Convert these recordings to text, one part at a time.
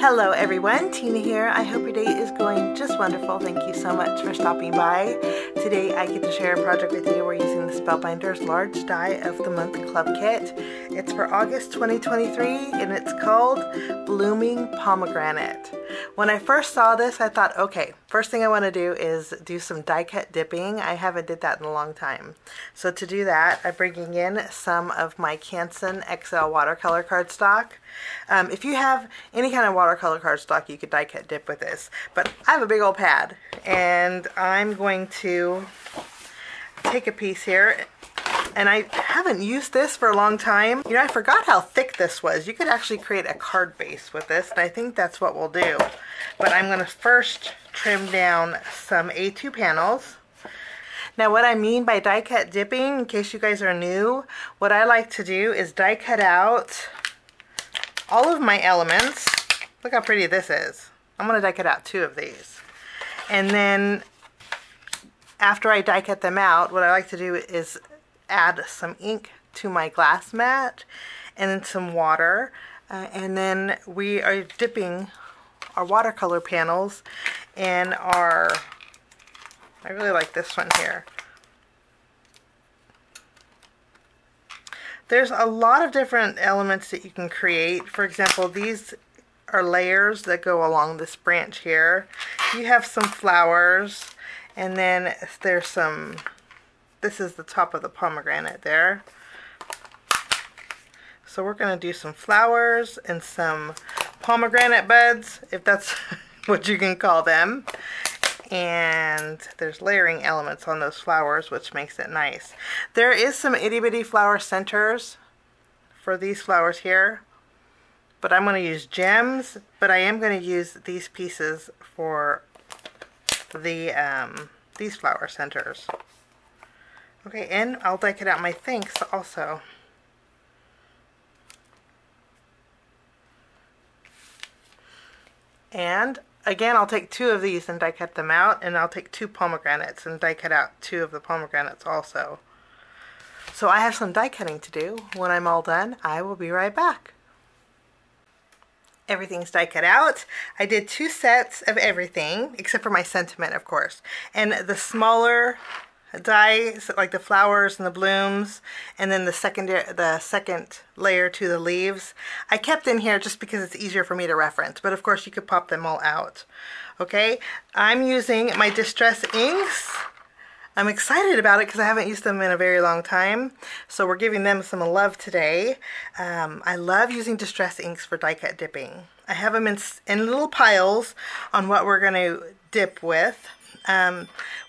Hello everyone, Tina here. I hope your day is going just wonderful. Thank you so much for stopping by. Today I get to share a project with you. We're using the Spellbinders Large Die of the Month Club Kit. It's for August 2023 and it's called Blooming Pomegranate. When I first saw this, I thought, okay, first thing I want to do is do some die cut dipping. I haven't did that in a long time. So to do that, I'm bringing in some of my Canson XL watercolor cardstock. If you have any kind of watercolor cardstock, you could die cut dip with this. But I have a big old pad, and I'm going to take a piece here. And I haven't used this for a long time. You know, I forgot how thick this was. You could actually create a card base with this, and I think that's what we'll do. But I'm going to first trim down some A2 panels. Now what I mean by die cut dipping, in case you guys are new, what I like to do is die cut out all of my elements. Look how pretty this is. I'm going to die cut out 2 of these. And then after I die cut them out, what I like to do is add some ink to my glass mat and then some water. And then we are dipping our watercolor panels in our, I really like this one here. There's a lot of different elements that you can create. For example, these are layers that go along this branch here. You have some flowers, and then there's some, this is the top of the pomegranate there. So we're going to do some flowers and some pomegranate buds, if that's what you can call them. And there's layering elements on those flowers, which makes it nice. There is some itty bitty flower centers for these flowers here, but I'm going to use gems, but I am going to use these pieces for the these flower centers. Okay, and I'll die cut out my thanks also. And again, I'll take 2 of these and die cut them out, and I'll take 2 pomegranates and die cut out 2 of the pomegranates also. So I have some die cutting to do. When I'm all done, I will be right back. Everything's die cut out. I did 2 sets of everything, except for my sentiment, of course. And the smaller dies, like the flowers and the blooms, and then the second layer to the leaves, I kept in here just because it's easier for me to reference, but of course you could pop them all out. Okay, I'm using my Distress inks. I'm excited about it because I haven't used them in a very long time, so we're giving them some love today. I love using Distress inks for die cut dipping. I have them in little piles on what we're going to dip with.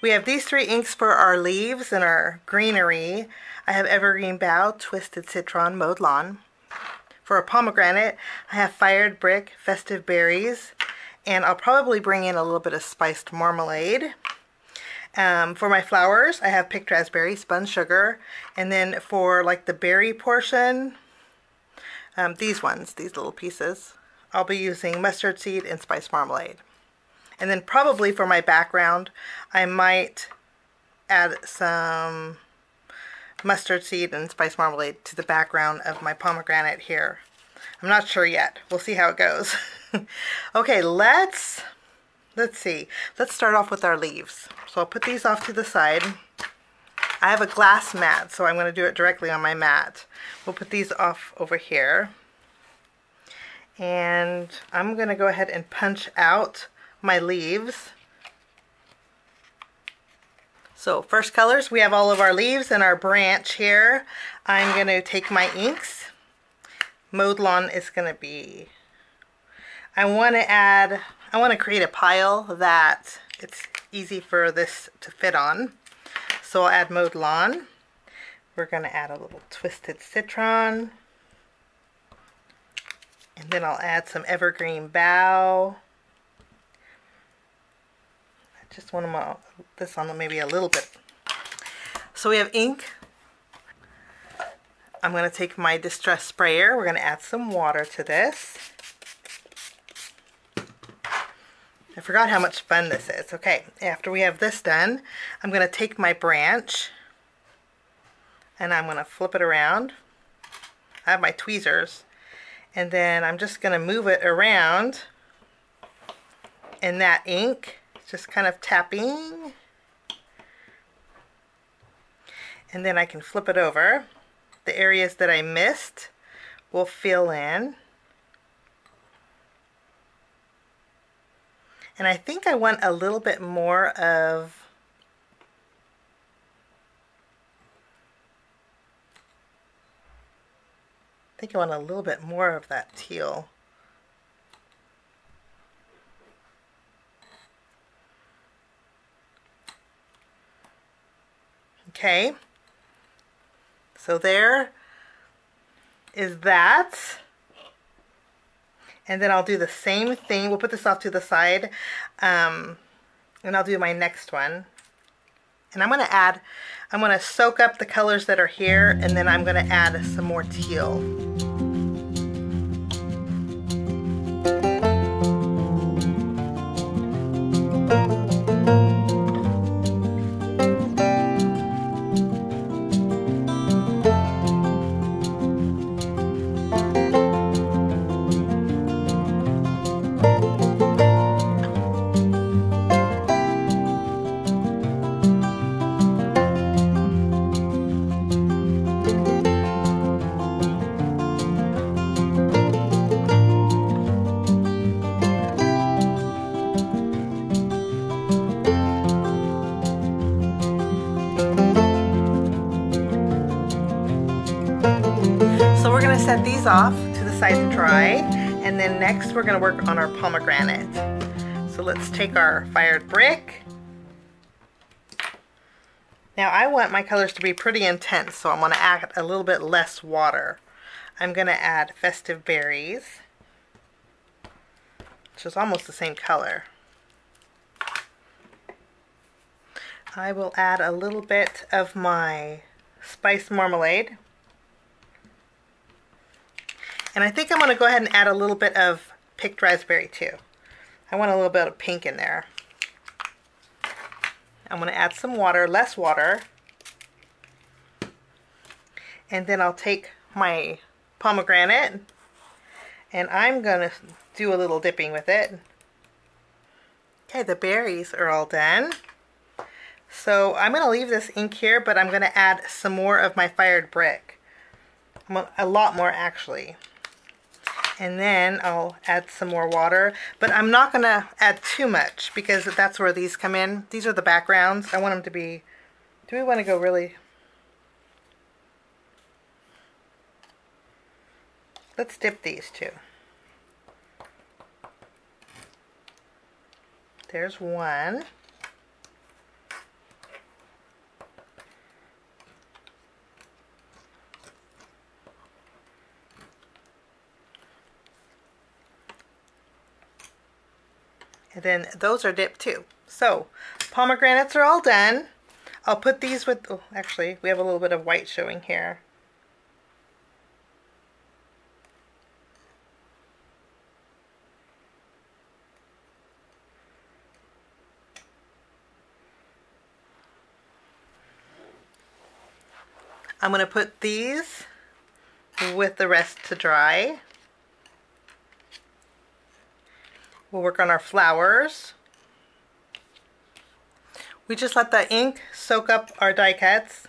We have these 3 inks for our leaves and our greenery. I have Evergreen Bough, Twisted Citron, Mowed Lawn. For a pomegranate, I have Fired Brick, Festive Berries, and I'll probably bring in a little bit of Spiced Marmalade. For my flowers, I have Picked Raspberry, Spun Sugar, and then for like the berry portion, these little pieces, I'll be using Mustard Seed and Spiced Marmalade. And then probably for my background, I might add some mustard seed and spice marmalade to the background of my pomegranate here. I'm not sure yet. We'll see how it goes. Okay, let's see. Let's start off with our leaves. So I'll put these off to the side. I have a glass mat, so I'm going to do it directly on my mat. We'll put these off over here. And I'm going to go ahead and punch out my leaves. So first colors, we have all of our leaves and our branch here. I'm going to take my inks. Mowed Lawn is going to be, I want to create a pile that it's easy for this to fit on. So I'll add Mowed Lawn. We're going to add a little Twisted Citron. And then I'll add some Evergreen Bough. Just want to this on maybe a little bit. So we have ink. I'm going to take my Distress sprayer. We're going to add some water to this. I forgot how much fun this is. Okay, after we have this done, I'm going to take my branch and I'm going to flip it around. I have my tweezers, and then I'm just going to move it around in that ink, just kind of tapping. And then I can flip it over. The areas that I missed will fill in. And I think I want a little bit more of that teal. Okay, so there is that. And then I'll do the same thing. We'll put this off to the side, and I'll do my next one. And I'm going to soak up the colors that are here, and then I'm going to add some more teal. Set these off to the side to dry, and then next we're going to work on our pomegranate. So let's take our fired brick. Now I want my colors to be pretty intense, so I'm going to add a little bit less water. I'm going to add Festive Berries, which is almost the same color. I will add a little bit of my Spice Marmalade. And I think I'm going to go ahead and add a little bit of picked raspberry too. I want a little bit of pink in there. I'm going to add some water, less water. And then I'll take my pomegranate and I'm going to do a little dipping with it. Okay, the berries are all done. So I'm going to leave this ink here, but I'm going to add some more of my fired brick. A lot more actually. And then I'll add some more water, but I'm not going to add too much because that's where these come in. These are the backgrounds. I want them to be, do we want to go really? Let's dip these two. There's one. And then those are dipped too. So pomegranates are all done. I'll put these with, oh, actually we have a little bit of white showing here. I'm going to put these with the rest to dry. We'll work on our flowers. We just let the ink soak up our die cuts,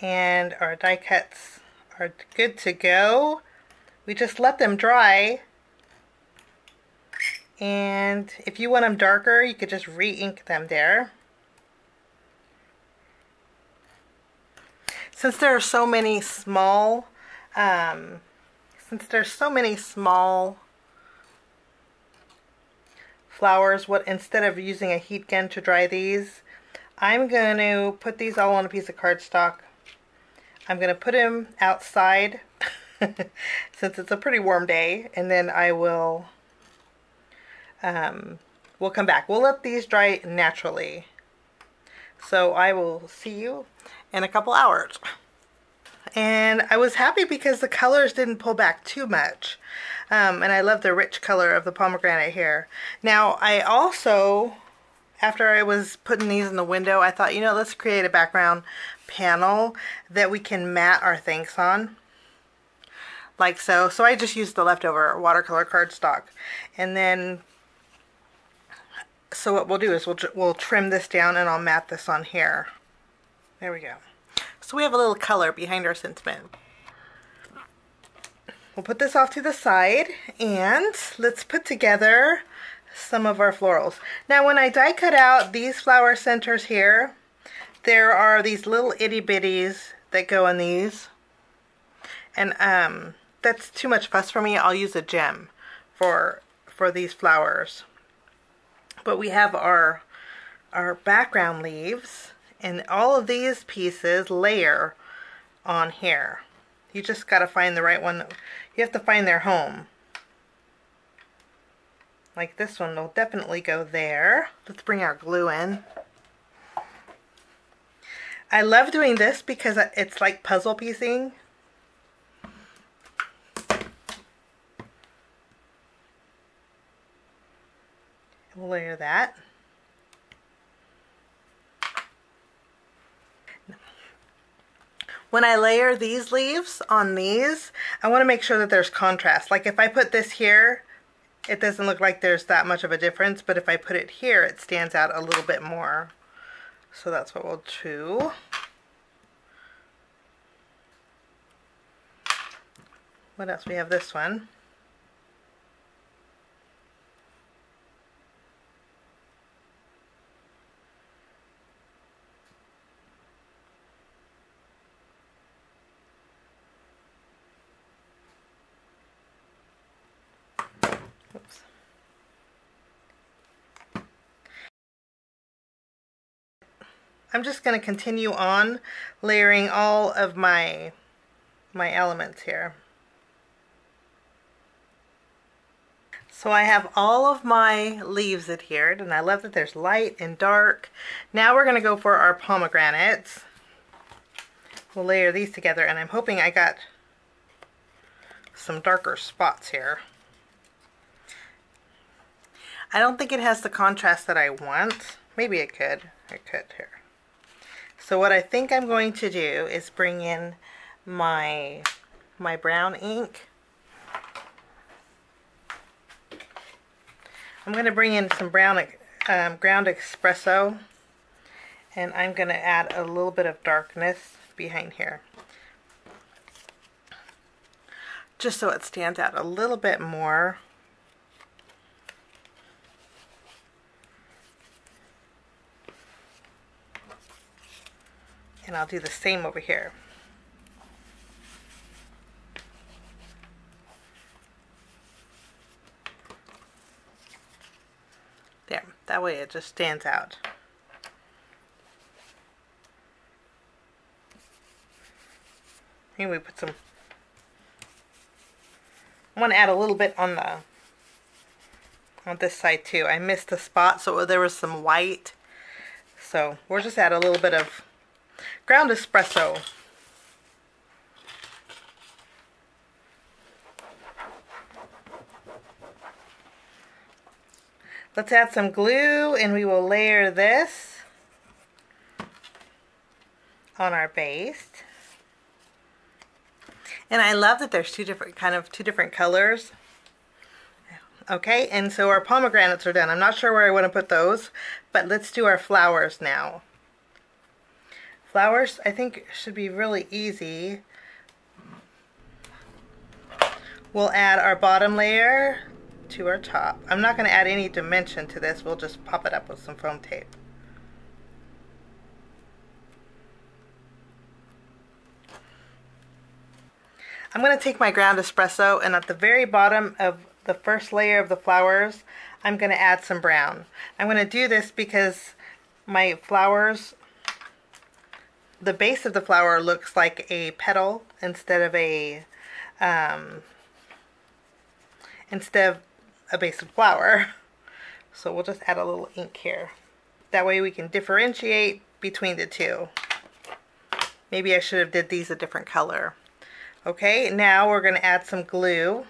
and our die cuts are good to go. We just let them dry, and if you want them darker, you could just re-ink them there. Since there are so many small, flowers, instead of using a heat gun to dry these, I'm going to put these all on a piece of cardstock. I'm going to put them outside since it's a pretty warm day, and then I will we'll come back. We'll let these dry naturally. So I will see you in a couple hours. And I was happy because the colors didn't pull back too much. And I love the rich color of the pomegranate here. Now I also, after I was putting these in the window, I thought, you know, let's create a background panel that we can mat our things on. Like so. So I just used the leftover watercolor cardstock. And then So what we'll do is we'll trim this down and I'll mat this on here. There we go. So we have a little color behind our sentiment. We'll put this off to the side and let's put together some of our florals. Now when I die cut out these flower centers here, there are these little itty bitties that go in these. And that's too much fuss for me. I'll use a gem for these flowers. But we have our background leaves, and all of these pieces layer on here. You just got to find the right one. You have to find their home. Like this one will definitely go there. Let's bring our glue in. I love doing this because it's like puzzle piecing. We'll layer that. When I layer these leaves on these, I want to make sure that there's contrast. Like if I put this here, it doesn't look like there's that much of a difference, but if I put it here, it stands out a little bit more. So that's what we'll do. What else? We have this one. Oops. I'm just going to continue on layering all of my elements here. So I have all of my leaves adhered, and I love that there's light and dark. Now we're going to go for our pomegranates. We'll layer these together, and I'm hoping I got some darker spots here. I don't think it has the contrast that I want. Maybe it could. It could here. So what I think I'm going to do is bring in my brown ink. I'm going to bring in some brown ground espresso, and I'm going to add a little bit of darkness behind here, just so it stands out a little bit more. And I'll do the same over here. There, that way it just stands out. Here we put some, I want to add a little bit on this side too. I missed a spot, so there was some white. So we'll just add a little bit of ground espresso. Let's add some glue, and we will layer this on our base. And I love that there's two different colors. Okay, and so our pomegranates are done. I'm not sure where I want to put those, but let's do our flowers now. Flowers, I think, should be really easy. We'll add our bottom layer to our top. I'm not going to add any dimension to this. We'll just pop it up with some foam tape. I'm going to take my ground espresso, and at the very bottom of the first layer of the flowers, I'm going to add some brown. I'm going to do this because my flowers, the base of the flower looks like a petal instead of a base of flower. So we'll just add a little ink here. That way we can differentiate between the two. Maybe I should have did these a different color. Okay, now we're going to add some glue.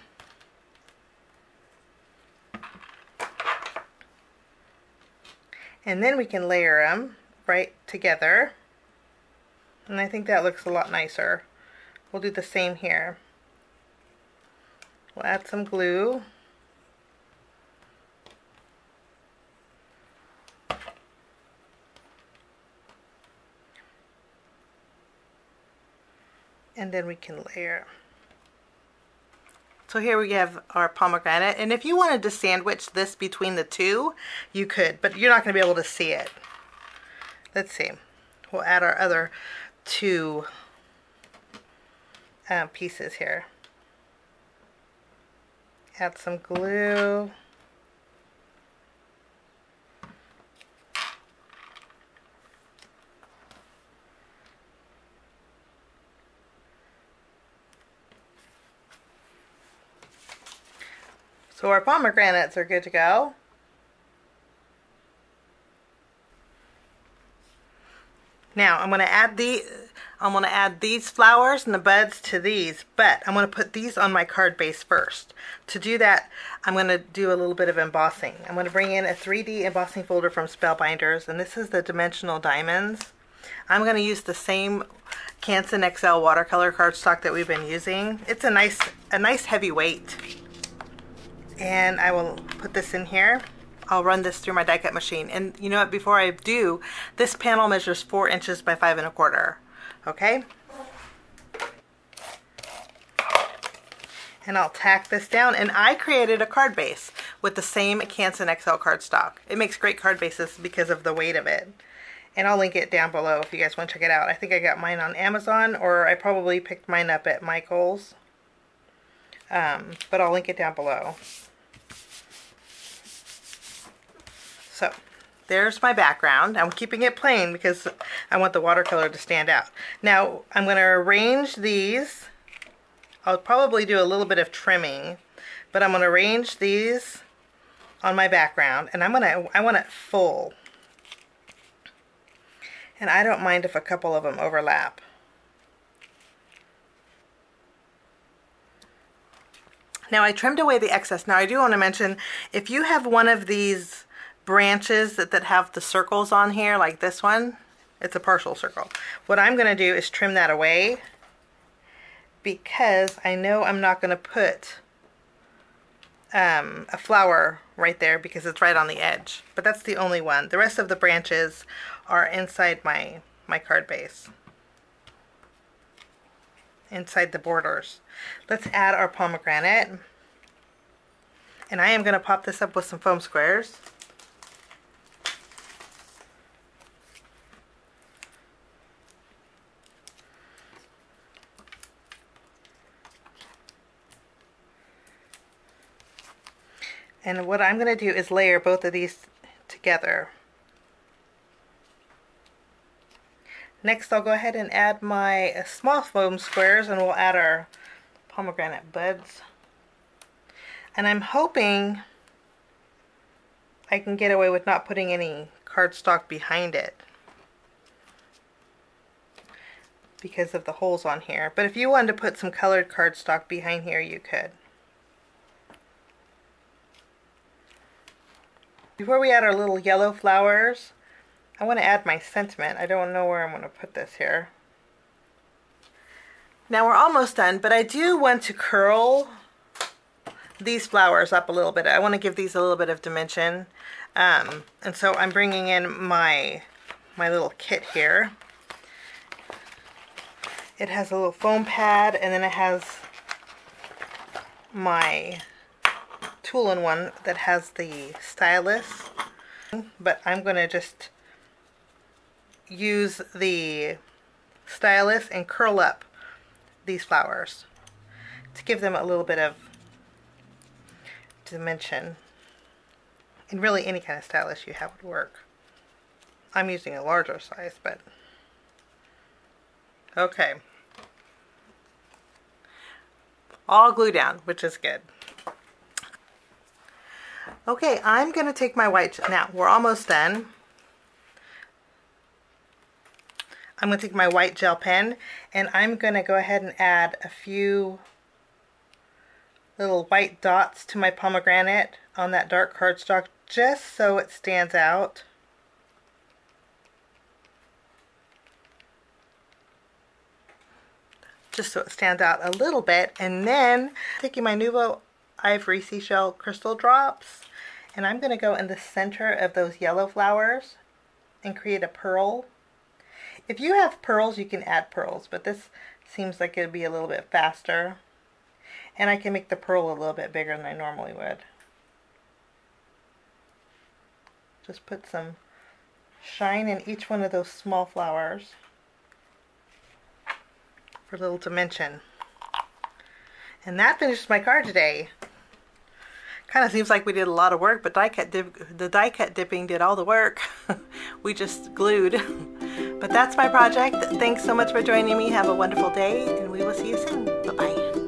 And then we can layer them right together. And I think that looks a lot nicer. We'll do the same here. We'll add some glue. And then we can layer. So here we have our pomegranate, and if you wanted to sandwich this between the two, you could, but you're not going to be able to see it. Let's see. We'll add our other two pieces here. Add some glue. So our pomegranates are good to go. Now I'm going to add these flowers and the buds to these, but I'm going to put these on my card base first. To do that, I'm going to do a little bit of embossing. I'm going to bring in a 3D embossing folder from Spellbinders, and this is the Dimensional Diamonds. I'm going to use the same Canson XL watercolor cardstock that we've been using. It's a nice heavy weight. And I will put this in here. I'll run this through my die cut machine. And you know what, before I do, this panel measures 4 inches by 5 1/4. Okay? And I'll tack this down. And I created a card base with the same Canson XL cardstock. It makes great card bases because of the weight of it. And I'll link it down below if you guys want to check it out. I think I got mine on Amazon, or I probably picked mine up at Michael's. But I'll link it down below. So there's my background. I'm keeping it plain because I want the watercolor to stand out. Now I'm going to arrange these. I'll probably do a little bit of trimming, but I'm going to arrange these on my background, and I want it full. And I don't mind if a couple of them overlap. Now I trimmed away the excess. Now I do want to mention, if you have one of these branches that have the circles on here, like this one, it's a partial circle. What I'm going to do is trim that away, because I know I'm not going to put a flower right there because it's right on the edge. But that's the only one. The rest of the branches are inside my card base, inside the borders. Let's add our pomegranate, and I am going to pop this up with some foam squares. And what I'm going to do is layer both of these together. Next, I'll go ahead and add my small foam squares, and we'll add our pomegranate buds. And I'm hoping I can get away with not putting any cardstock behind it because of the holes on here. But if you wanted to put some colored cardstock behind here, you could. Before we add our little yellow flowers, I want to add my sentiment. I don't know where I'm going to put this here. Now we're almost done, but I do want to curl these flowers up a little bit. I want to give these a little bit of dimension. And so I'm bringing in my little kit here. It has a little foam pad, and then it has my tool-in-one that has the stylus. But I'm going to just use the stylus and curl up these flowers to give them a little bit of dimension. And really any kind of stylus you have would work. I'm using a larger size, but okay. All glue down, which is good. Okay, I'm going to take my white, now we're almost done. I'm going to take my white gel pen, and I'm going to go ahead and add a few little white dots to my pomegranate on that dark cardstock, just so it stands out. Just so it stands out a little bit. And then taking my NUVO Ivory Seashell Crystal Drops, and I'm going to go in the center of those yellow flowers and create a pearl. If you have pearls, you can add pearls, but this seems like it would be a little bit faster. And I can make the pearl a little bit bigger than I normally would. Just put some shine in each one of those small flowers for a little dimension. And that finishes my card today. Kind of seems like we did a lot of work, but the die cut dipping did all the work. We just glued. But that's my project. Thanks so much for joining me. Have a wonderful day, and we will see you soon. Bye-bye.